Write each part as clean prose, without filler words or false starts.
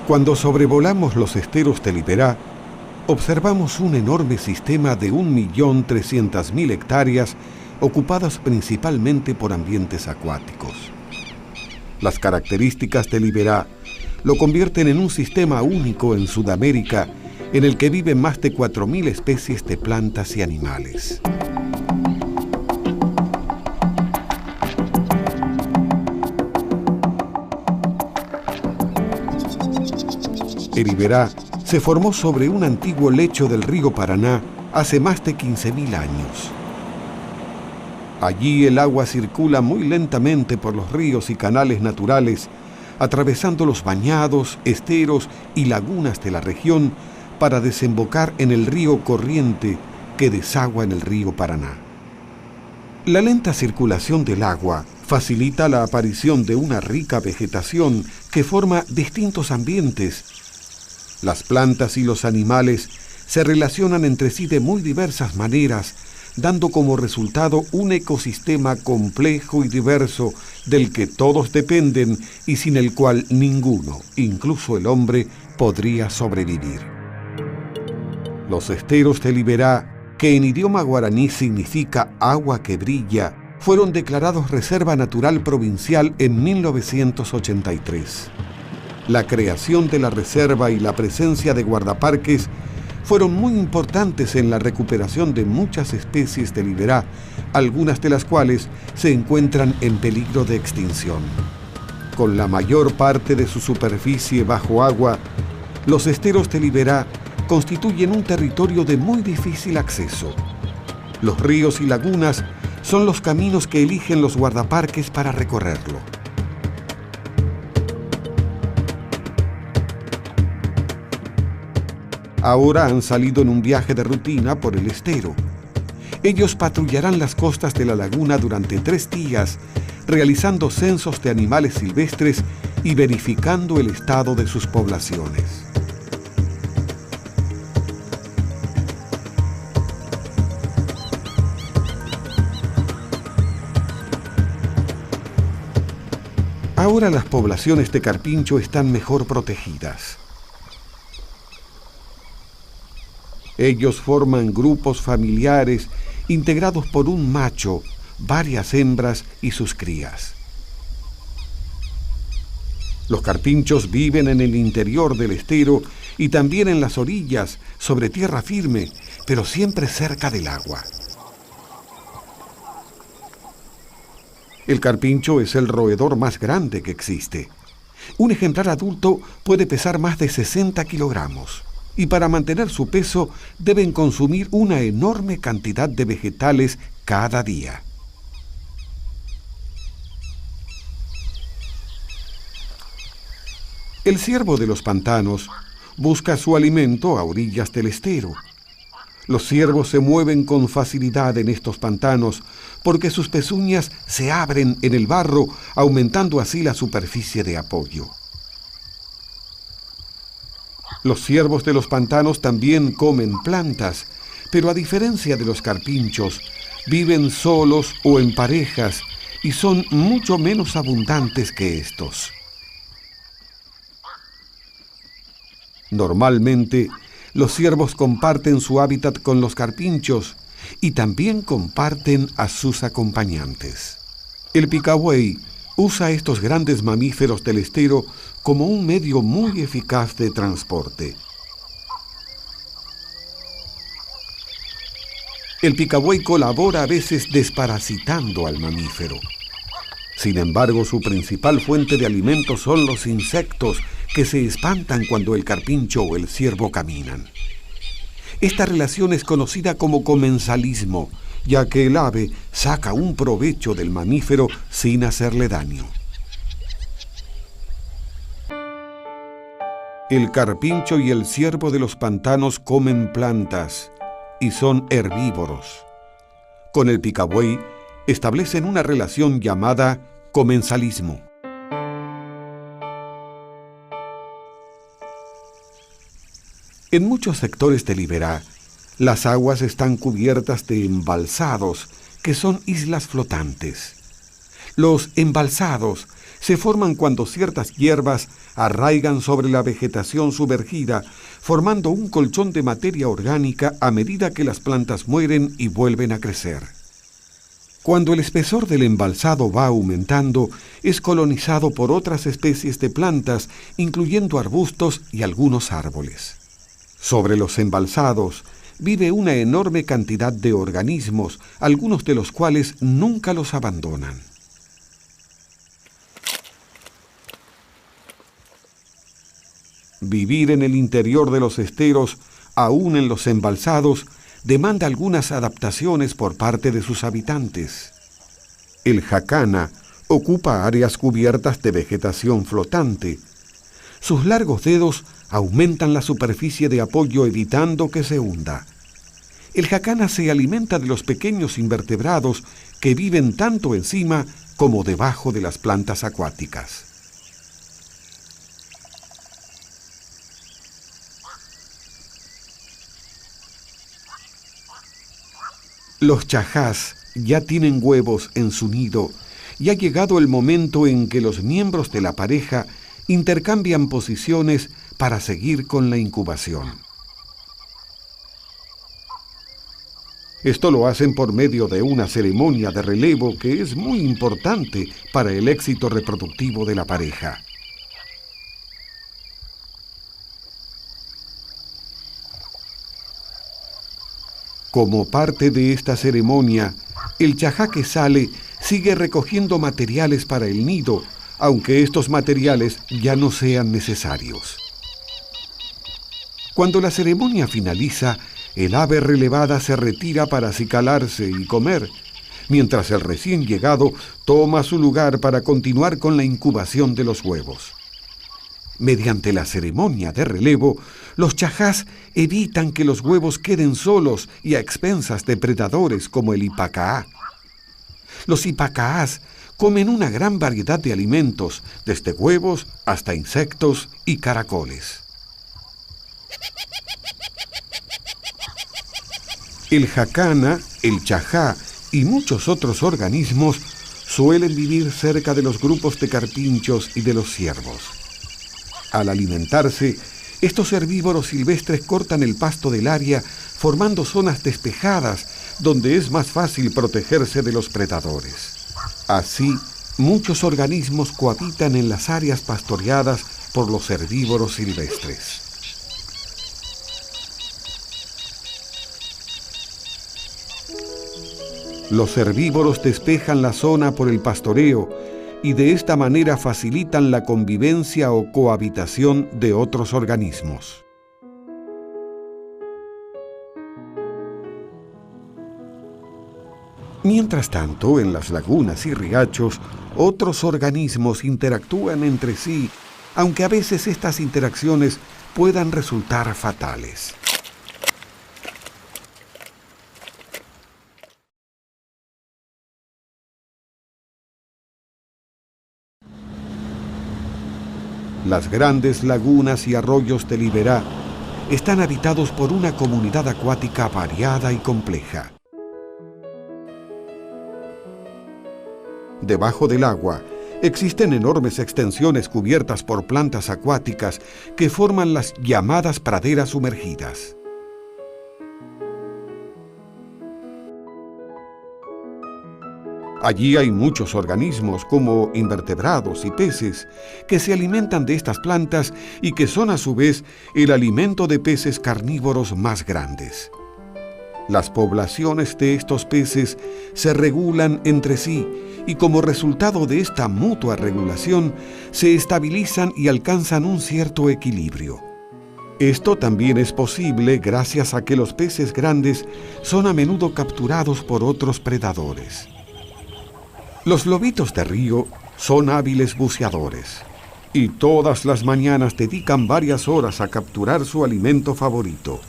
Cuando sobrevolamos los esteros de Liberá, observamos un enorme sistema de 1.300.000 hectáreas ocupadas principalmente por ambientes acuáticos. Las características de Liberá lo convierten en un sistema único en Sudamérica en el que viven más de 4.000 especies de plantas y animales. El Liberá se formó sobre un antiguo lecho del río Paraná hace más de 15.000 años. Allí el agua circula muy lentamente por los ríos y canales naturales, atravesando los bañados, esteros y lagunas de la región para desembocar en el río Corriente que desagua en el río Paraná. La lenta circulación del agua facilita la aparición de una rica vegetación que forma distintos ambientes. Las plantas y los animales se relacionan entre sí de muy diversas maneras, dando como resultado un ecosistema complejo y diverso del que todos dependen y sin el cual ninguno, incluso el hombre, podría sobrevivir. Los esteros de Liberá, que en idioma guaraní significa agua que brilla, fueron declarados Reserva Natural Provincial en 1983. La creación de la reserva y la presencia de guardaparques fueron muy importantes en la recuperación de muchas especies de Liberá, algunas de las cuales se encuentran en peligro de extinción. Con la mayor parte de su superficie bajo agua, los esteros de Liberá constituyen un territorio de muy difícil acceso. Los ríos y lagunas son los caminos que eligen los guardaparques para recorrerlo. Ahora han salido en un viaje de rutina por el estero. Ellos patrullarán las costas de la laguna durante 3 días, realizando censos de animales silvestres y verificando el estado de sus poblaciones. Ahora las poblaciones de carpincho están mejor protegidas. Ellos forman grupos familiares integrados por un macho, varias hembras y sus crías. Los carpinchos viven en el interior del estero y también en las orillas, sobre tierra firme, pero siempre cerca del agua. El carpincho es el roedor más grande que existe. Un ejemplar adulto puede pesar más de 60 kilogramos. Y para mantener su peso deben consumir una enorme cantidad de vegetales cada día. El ciervo de los pantanos busca su alimento a orillas del estero. Los ciervos se mueven con facilidad en estos pantanos porque sus pezuñas se abren en el barro, aumentando así la superficie de apoyo. Los ciervos de los pantanos también comen plantas, pero a diferencia de los carpinchos, viven solos o en parejas y son mucho menos abundantes que estos. Normalmente, los ciervos comparten su hábitat con los carpinchos y también comparten a sus acompañantes. El picabuey usa estos grandes mamíferos del estero como un medio muy eficaz de transporte. El picabuey colabora a veces desparasitando al mamífero. Sin embargo, su principal fuente de alimento son los insectos que se espantan cuando el carpincho o el ciervo caminan. Esta relación es conocida como comensalismo, ya que el ave saca un provecho del mamífero sin hacerle daño. El carpincho y el ciervo de los pantanos comen plantas y son herbívoros. Con el picabuey establecen una relación llamada comensalismo. En muchos sectores de Liberá, las aguas están cubiertas de embalsados, que son islas flotantes. Los embalsados se forman cuando ciertas hierbas arraigan sobre la vegetación sumergida, formando un colchón de materia orgánica a medida que las plantas mueren y vuelven a crecer. Cuando el espesor del embalsado va aumentando, es colonizado por otras especies de plantas, incluyendo arbustos y algunos árboles. Sobre los embalsados vive una enorme cantidad de organismos, algunos de los cuales nunca los abandonan. Vivir en el interior de los esteros, aún en los embalsados, demanda algunas adaptaciones por parte de sus habitantes. El jacana ocupa áreas cubiertas de vegetación flotante. Sus largos dedos aumentan la superficie de apoyo evitando que se hunda. El jacana se alimenta de los pequeños invertebrados que viven tanto encima como debajo de las plantas acuáticas. Los chajás ya tienen huevos en su nido y ha llegado el momento en que los miembros de la pareja intercambian posiciones para seguir con la incubación. Esto lo hacen por medio de una ceremonia de relevo que es muy importante para el éxito reproductivo de la pareja. Como parte de esta ceremonia, el chajá que sale sigue recogiendo materiales para el nido, aunque estos materiales ya no sean necesarios. Cuando la ceremonia finaliza, el ave relevada se retira para acicalarse y comer, mientras el recién llegado toma su lugar para continuar con la incubación de los huevos. Mediante la ceremonia de relevo, los chajás evitan que los huevos queden solos y a expensas de predadores como el ipacaá. Los ipacaás comen una gran variedad de alimentos, desde huevos hasta insectos y caracoles. El jacana, el chajá y muchos otros organismos suelen vivir cerca de los grupos de carpinchos y de los ciervos. Al alimentarse, estos herbívoros silvestres cortan el pasto del área, formando zonas despejadas donde es más fácil protegerse de los predadores. Así, muchos organismos cohabitan en las áreas pastoreadas por los herbívoros silvestres. Los herbívoros despejan la zona por el pastoreo y de esta manera facilitan la convivencia o cohabitación de otros organismos. Mientras tanto, en las lagunas y riachos, otros organismos interactúan entre sí, aunque a veces estas interacciones puedan resultar fatales. Las grandes lagunas y arroyos de Liberá están habitados por una comunidad acuática variada y compleja. Debajo del agua existen enormes extensiones cubiertas por plantas acuáticas que forman las llamadas praderas sumergidas. Allí hay muchos organismos, como invertebrados y peces, que se alimentan de estas plantas y que son a su vez el alimento de peces carnívoros más grandes. Las poblaciones de estos peces se regulan entre sí y como resultado de esta mutua regulación se estabilizan y alcanzan un cierto equilibrio. Esto también es posible gracias a que los peces grandes son a menudo capturados por otros predadores. Los lobitos de río son hábiles buceadores y todas las mañanas dedican varias horas a capturar su alimento favorito.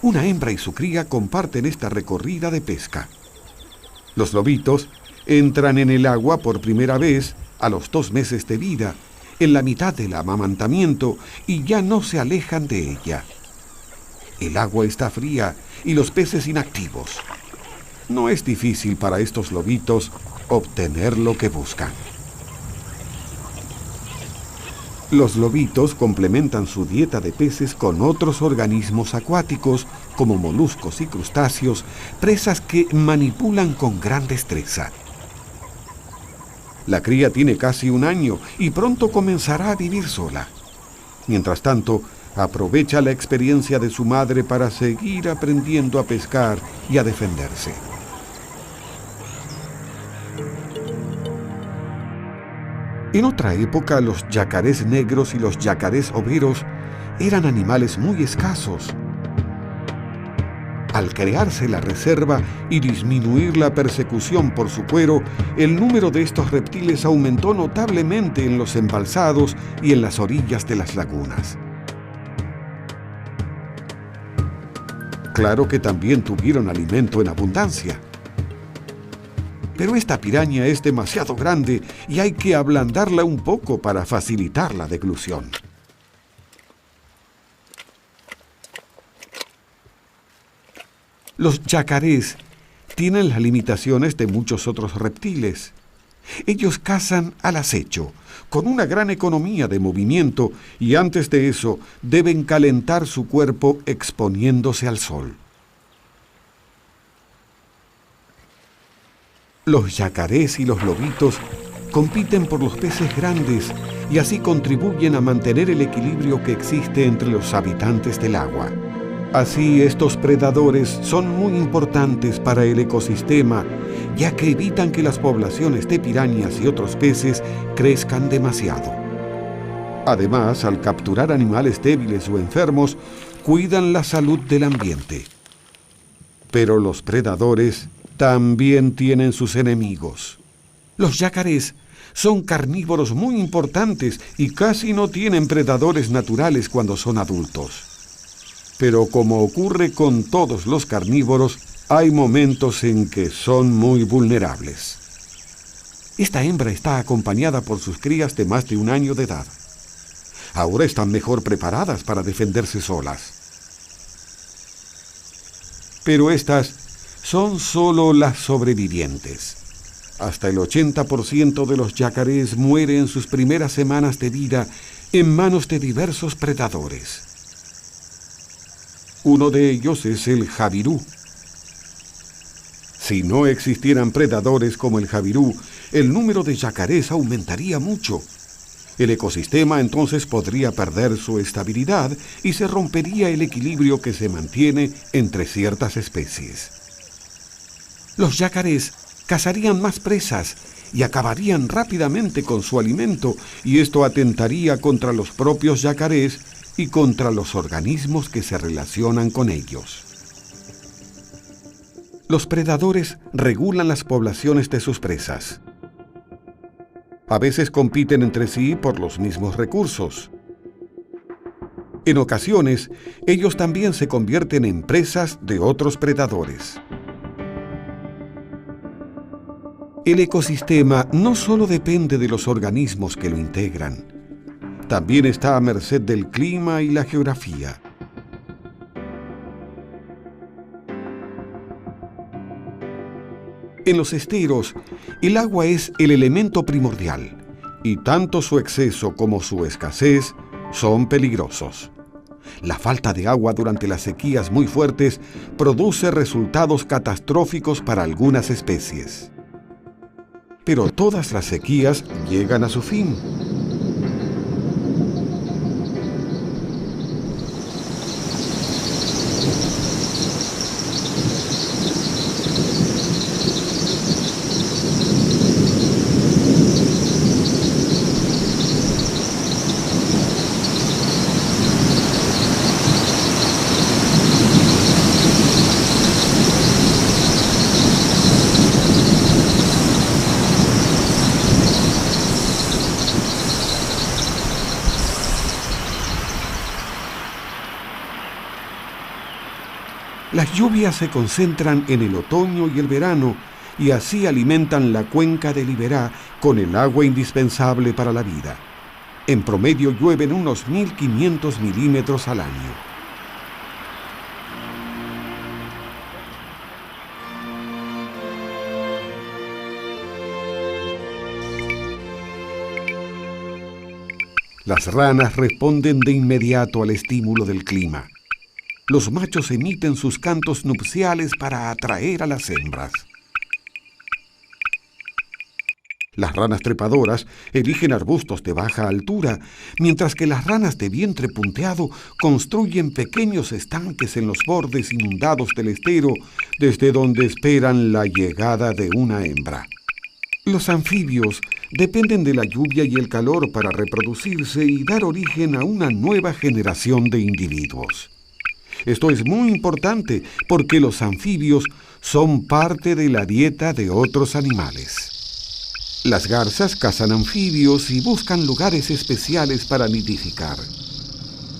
Una hembra y su cría comparten esta recorrida de pesca. Los lobitos entran en el agua por primera vez a los 2 meses de vida, en la mitad del amamantamiento, y ya no se alejan de ella. El agua está fría y los peces inactivos. No es difícil para estos lobitos obtener lo que buscan. Los lobitos complementan su dieta de peces con otros organismos acuáticos, como moluscos y crustáceos, presas que manipulan con gran destreza. La cría tiene casi 1 año y pronto comenzará a vivir sola. Mientras tanto, aprovecha la experiencia de su madre para seguir aprendiendo a pescar y a defenderse. En otra época, los yacarés negros y los yacarés overos eran animales muy escasos. Al crearse la reserva y disminuir la persecución por su cuero, el número de estos reptiles aumentó notablemente en los embalsados y en las orillas de las lagunas. Claro que también tuvieron alimento en abundancia. Pero esta piraña es demasiado grande y hay que ablandarla un poco para facilitar la deglución. Los yacarés tienen las limitaciones de muchos otros reptiles. Ellos cazan al acecho, con una gran economía de movimiento, y antes de eso deben calentar su cuerpo exponiéndose al sol. Los yacarés y los lobitos compiten por los peces grandes y así contribuyen a mantener el equilibrio que existe entre los habitantes del agua. Así, estos predadores son muy importantes para el ecosistema, ya que evitan que las poblaciones de pirañas y otros peces crezcan demasiado. Además, al capturar animales débiles o enfermos, cuidan la salud del ambiente. Pero los predadores también tienen sus enemigos. Los yacarés son carnívoros muy importantes y casi no tienen predadores naturales cuando son adultos. Pero como ocurre con todos los carnívoros, hay momentos en que son muy vulnerables. Esta hembra está acompañada por sus crías de más de 1 año de edad. Ahora están mejor preparadas para defenderse solas. Pero estas son solo las sobrevivientes. Hasta el 80% de los yacarés muere en sus primeras semanas de vida en manos de diversos predadores. Uno de ellos es el jabirú. Si no existieran predadores como el jabirú, el número de yacarés aumentaría mucho. El ecosistema entonces podría perder su estabilidad y se rompería el equilibrio que se mantiene entre ciertas especies. Los yacarés cazarían más presas y acabarían rápidamente con su alimento, y esto atentaría contra los propios yacarés y contra los organismos que se relacionan con ellos. Los predadores regulan las poblaciones de sus presas. A veces compiten entre sí por los mismos recursos. En ocasiones, ellos también se convierten en presas de otros predadores. El ecosistema no solo depende de los organismos que lo integran, también está a merced del clima y la geografía. En los esteros, el agua es el elemento primordial, y tanto su exceso como su escasez son peligrosos. La falta de agua durante las sequías muy fuertes produce resultados catastróficos para algunas especies. Pero todas las sequías llegan a su fin. Las lluvias se concentran en el otoño y el verano y así alimentan la cuenca del Iberá con el agua indispensable para la vida. En promedio llueven unos 1.500 milímetros al año. Las ranas responden de inmediato al estímulo del clima. Los machos emiten sus cantos nupciales para atraer a las hembras. Las ranas trepadoras eligen arbustos de baja altura, mientras que las ranas de vientre punteado construyen pequeños estanques en los bordes inundados del estero, desde donde esperan la llegada de una hembra. Los anfibios dependen de la lluvia y el calor para reproducirse y dar origen a una nueva generación de individuos. Esto es muy importante porque los anfibios son parte de la dieta de otros animales. Las garzas cazan anfibios y buscan lugares especiales para nidificar.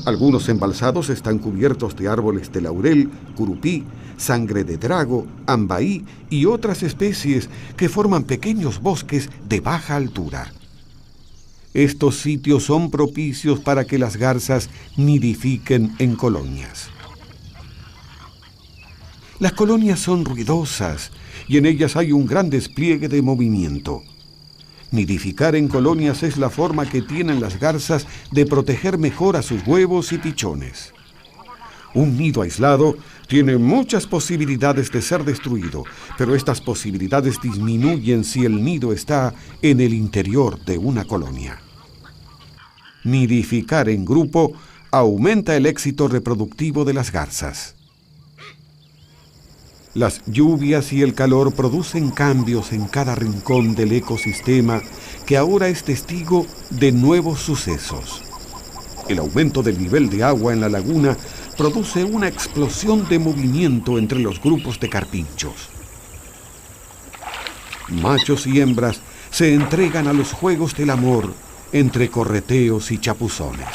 Algunos embalsados están cubiertos de árboles de laurel, curupí, sangre de drago, ambaí y otras especies que forman pequeños bosques de baja altura. Estos sitios son propicios para que las garzas nidifiquen en colonias. Las colonias son ruidosas y en ellas hay un gran despliegue de movimiento. Nidificar en colonias es la forma que tienen las garzas de proteger mejor a sus huevos y pichones. Un nido aislado tiene muchas posibilidades de ser destruido, pero estas posibilidades disminuyen si el nido está en el interior de una colonia. Nidificar en grupo aumenta el éxito reproductivo de las garzas. Las lluvias y el calor producen cambios en cada rincón del ecosistema que ahora es testigo de nuevos sucesos. El aumento del nivel de agua en la laguna produce una explosión de movimiento entre los grupos de carpinchos. Machos y hembras se entregan a los juegos del amor entre correteos y chapuzones.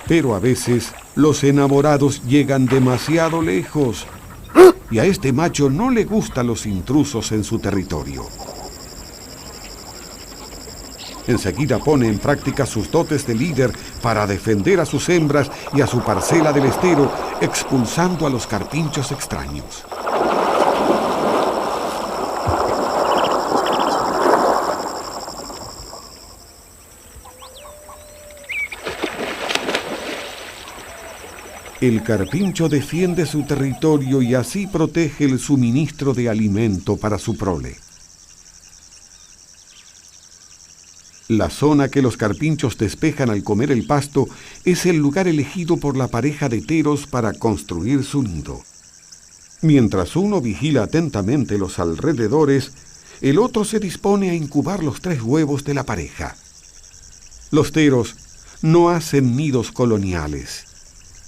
Pero a veces los enamorados llegan demasiado lejos y a este macho no le gustan los intrusos en su territorio. Enseguida pone en práctica sus dotes de líder para defender a sus hembras y a su parcela del estero, expulsando a los carpinchos extraños. El carpincho defiende su territorio y así protege el suministro de alimento para su prole. La zona que los carpinchos despejan al comer el pasto es el lugar elegido por la pareja de teros para construir su nido. Mientras uno vigila atentamente los alrededores, el otro se dispone a incubar los 3 huevos de la pareja. Los teros no hacen nidos coloniales.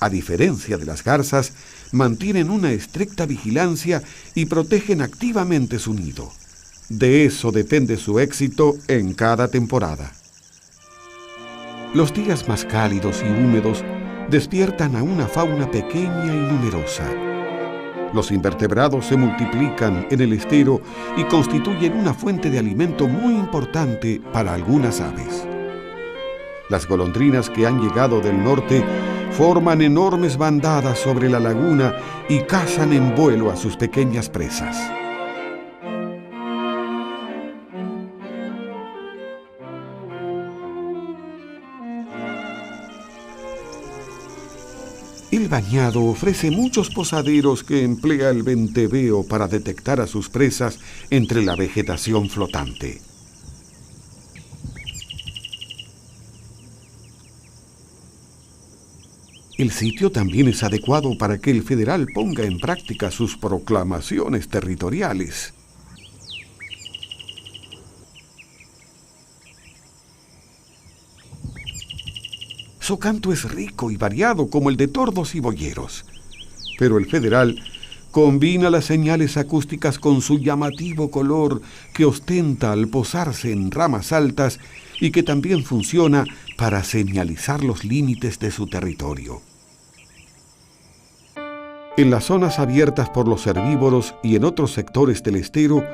A diferencia de las garzas, mantienen una estricta vigilancia y protegen activamente su nido. De eso depende su éxito en cada temporada. Los días más cálidos y húmedos despiertan a una fauna pequeña y numerosa. Los invertebrados se multiplican en el estero y constituyen una fuente de alimento muy importante para algunas aves. Las golondrinas que han llegado del norte forman enormes bandadas sobre la laguna y cazan en vuelo a sus pequeñas presas. El bañado ofrece muchos posaderos que emplea el venteveo para detectar a sus presas entre la vegetación flotante. El sitio también es adecuado para que el federal ponga en práctica sus proclamaciones territoriales. Su canto es rico y variado como el de tordos y boyeros, pero el federal combina las señales acústicas con su llamativo color que ostenta al posarse en ramas altas y que también funciona para señalizar los límites de su territorio. En las zonas abiertas por los herbívoros y en otros sectores del estero,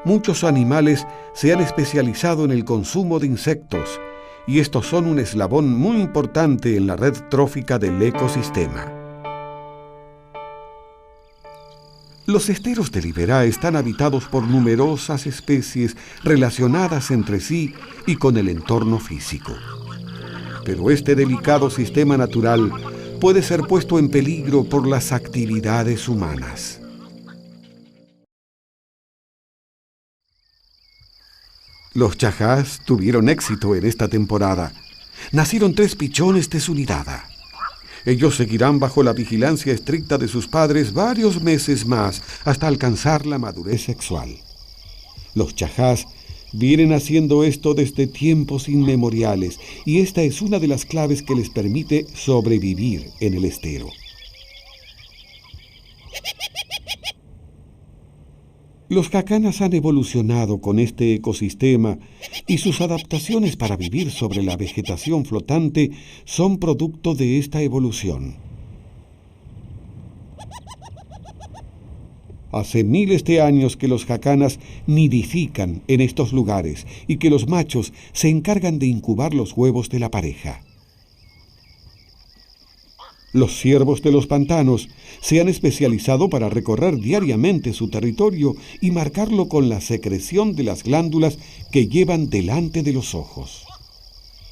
muchos animales se han especializado en el consumo de insectos, y estos son un eslabón muy importante en la red trófica del ecosistema. Los esteros de Liberá están habitados por numerosas especies relacionadas entre sí y con el entorno físico. Pero este delicado sistema natural puede ser puesto en peligro por las actividades humanas. Los chajás tuvieron éxito en esta temporada. Nacieron 3 pichones de su nidada. Ellos seguirán bajo la vigilancia estricta de sus padres varios meses más hasta alcanzar la madurez sexual. Los chajás vienen haciendo esto desde tiempos inmemoriales y esta es una de las claves que les permite sobrevivir en el estero. Los jacanas han evolucionado con este ecosistema y sus adaptaciones para vivir sobre la vegetación flotante son producto de esta evolución. Hace miles de años que los jacanas nidifican en estos lugares y que los machos se encargan de incubar los huevos de la pareja. Los ciervos de los pantanos se han especializado para recorrer diariamente su territorio y marcarlo con la secreción de las glándulas que llevan delante de los ojos.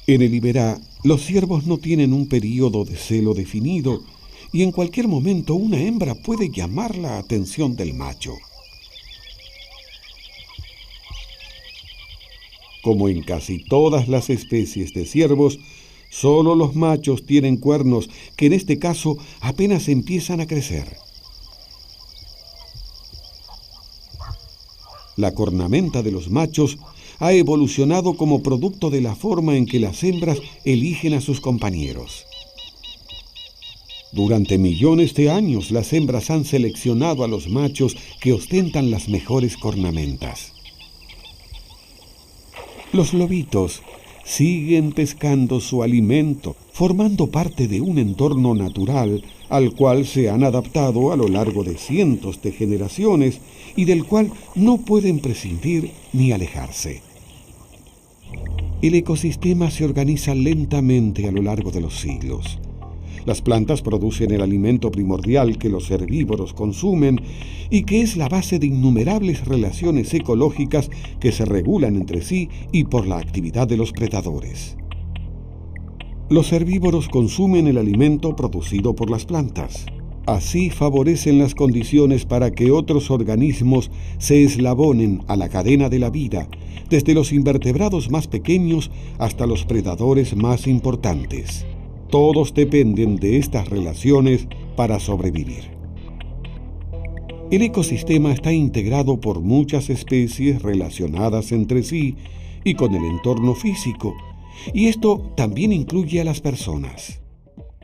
En el Iberá, los ciervos no tienen un período de celo definido y en cualquier momento una hembra puede llamar la atención del macho. Como en casi todas las especies de ciervos, solo los machos tienen cuernos que en este caso apenas empiezan a crecer. La cornamenta de los machos ha evolucionado como producto de la forma en que las hembras eligen a sus compañeros. Durante millones de años las hembras han seleccionado a los machos que ostentan las mejores cornamentas. Los lobitos siguen pescando su alimento, formando parte de un entorno natural al cual se han adaptado a lo largo de cientos de generaciones y del cual no pueden prescindir ni alejarse. El ecosistema se organiza lentamente a lo largo de los siglos. Las plantas producen el alimento primordial que los herbívoros consumen y que es la base de innumerables relaciones ecológicas que se regulan entre sí y por la actividad de los predadores. Los herbívoros consumen el alimento producido por las plantas. Así favorecen las condiciones para que otros organismos se eslabonen a la cadena de la vida, desde los invertebrados más pequeños hasta los predadores más importantes. Todos dependen de estas relaciones para sobrevivir. El ecosistema está integrado por muchas especies relacionadas entre sí y con el entorno físico, y esto también incluye a las personas.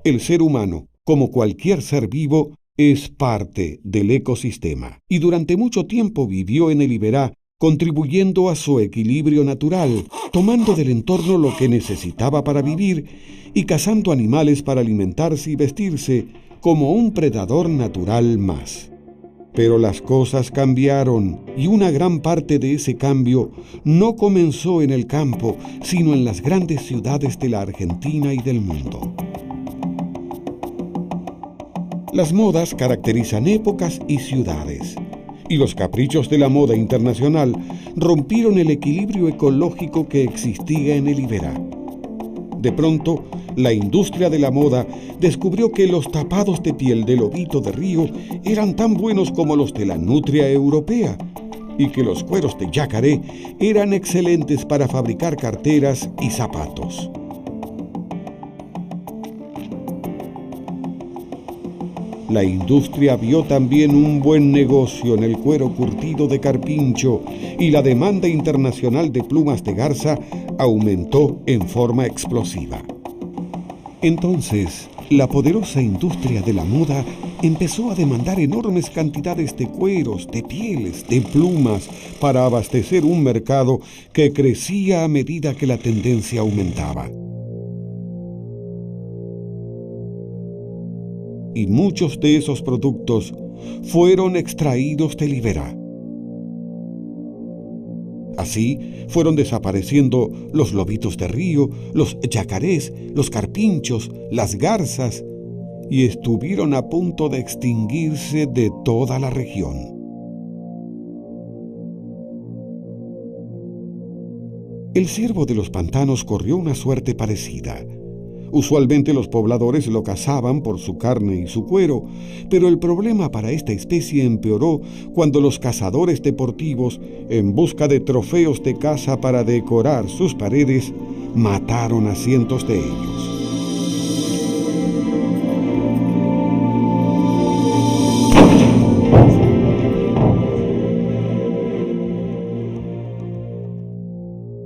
El ser humano, como cualquier ser vivo, es parte del ecosistema y durante mucho tiempo vivió en el Iberá, contribuyendo a su equilibrio natural, tomando del entorno lo que necesitaba para vivir y cazando animales para alimentarse y vestirse como un predador natural más. Pero las cosas cambiaron y una gran parte de ese cambio no comenzó en el campo, sino en las grandes ciudades de la Argentina y del mundo. Las modas caracterizan épocas y ciudades, y los caprichos de la moda internacional rompieron el equilibrio ecológico que existía en el Iberá. De pronto, la industria de la moda descubrió que los tapados de piel de lobito de río eran tan buenos como los de la nutria europea y que los cueros de yacaré eran excelentes para fabricar carteras y zapatos. La industria vio también un buen negocio en el cuero curtido de carpincho y la demanda internacional de plumas de garza aumentó en forma explosiva. Entonces, la poderosa industria de la moda empezó a demandar enormes cantidades de cueros, de pieles, de plumas para abastecer un mercado que crecía a medida que la tendencia aumentaba. Y muchos de esos productos fueron extraídos del Iberá. Así fueron desapareciendo los lobitos de río, los yacarés, los carpinchos, las garzas, y estuvieron a punto de extinguirse de toda la región. El ciervo de los pantanos corrió una suerte parecida. Usualmente los pobladores lo cazaban por su carne y su cuero, pero el problema para esta especie empeoró cuando los cazadores deportivos, en busca de trofeos de caza para decorar sus paredes, mataron a cientos de ellos.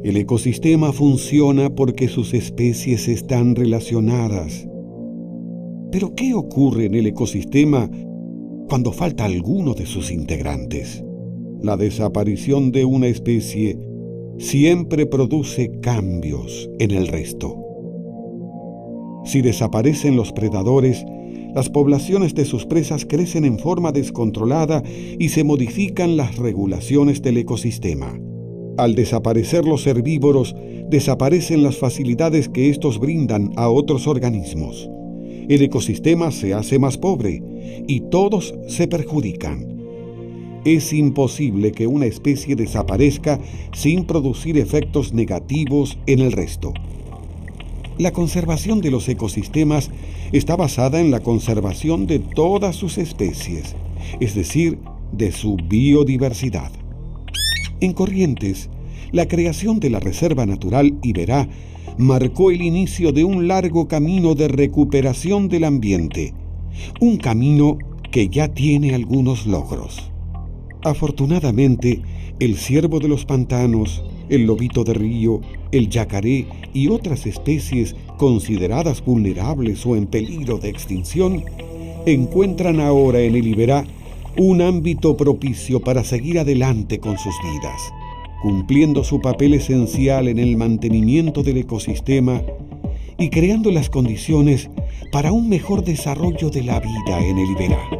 El ecosistema funciona porque sus especies están relacionadas. Pero ¿qué ocurre en el ecosistema cuando falta alguno de sus integrantes? La desaparición de una especie siempre produce cambios en el resto. Si desaparecen los predadores, las poblaciones de sus presas crecen en forma descontrolada y se modifican las regulaciones del ecosistema. Al desaparecer los herbívoros, desaparecen las facilidades que estos brindan a otros organismos. El ecosistema se hace más pobre y todos se perjudican. Es imposible que una especie desaparezca sin producir efectos negativos en el resto. La conservación de los ecosistemas está basada en la conservación de todas sus especies, es decir, de su biodiversidad. En Corrientes, la creación de la Reserva Natural Iberá marcó el inicio de un largo camino de recuperación del ambiente, un camino que ya tiene algunos logros. Afortunadamente, el ciervo de los pantanos, el lobito de río, el yacaré y otras especies consideradas vulnerables o en peligro de extinción encuentran ahora en el Iberá un ámbito propicio para seguir adelante con sus vidas, cumpliendo su papel esencial en el mantenimiento del ecosistema y creando las condiciones para un mejor desarrollo de la vida en el Iberá.